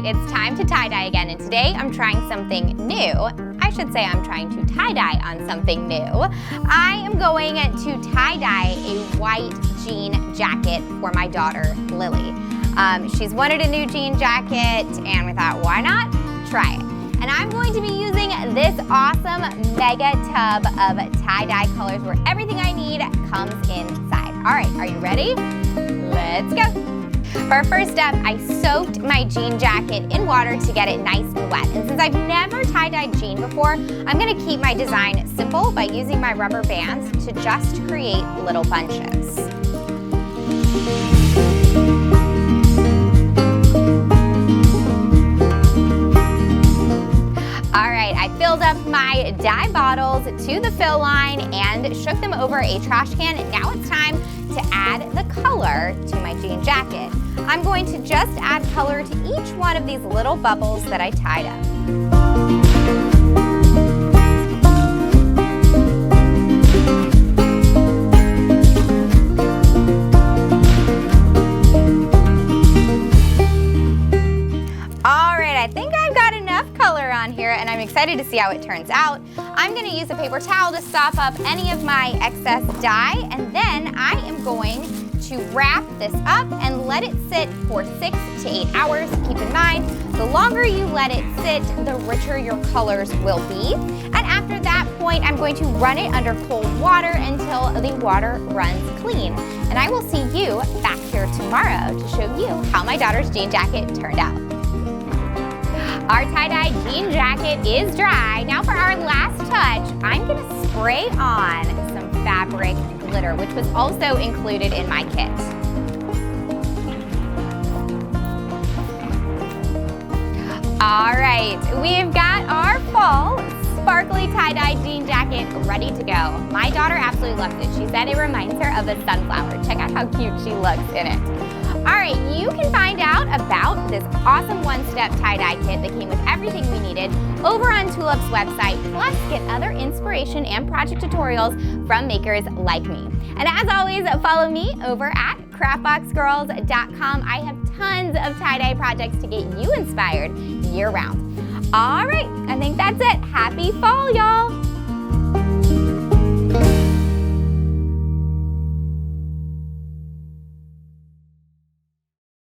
It's time to tie-dye again, and today I'm trying something new. I should say I'm trying to tie-dye on something new. I am going to tie-dye a white jean jacket for my daughter, Lily. She's wanted a new jean jacket, and we thought, why not? Try it. And I'm going to be using this awesome mega tub of tie-dye colors where everything I need comes inside. All right, are you ready? Let's go. For our first step, I soaked my jean jacket in water to get it nice and wet. And since I've never tie-dyed jean before, I'm gonna keep my design simple by using my rubber bands to just create little bunches. All right, I filled up my dye bottles to the fill line and shook them over a trash can. Now it's time to add the color to my jean jacket. I'm going to just add color to each one of these little bubbles that I tied up. All right, I think I've got enough color on here and I'm excited to see how it turns out. I'm gonna use a paper towel to sop up any of my excess dye, and then I am going to wrap this up and let it sit for 6 to 8 hours. Keep in mind, the longer you let it sit, the richer your colors will be. And after that point, I'm going to run it under cold water until the water runs clean. And I will see you back here tomorrow to show you how my daughter's jean jacket turned out. Our tie-dye jean jacket is dry. Now for our last touch, I'm gonna spray on some fabric glitter, which was also included in my kit. All right, we've got our fall sparkly tie-dye jean jacket ready to go. My daughter absolutely loves it. She said it reminds her of a sunflower. Check out how cute she looks in it. All right, you can find out about this awesome one-step tie-dye kit that came with everything we needed over on Tulip's website, plus get other inspiration and project tutorials from makers like me. And as always, follow me over at craftboxgirls.com. I have tons of tie-dye projects to get you inspired year-round. All right, I think that's it. Happy fall, y'all.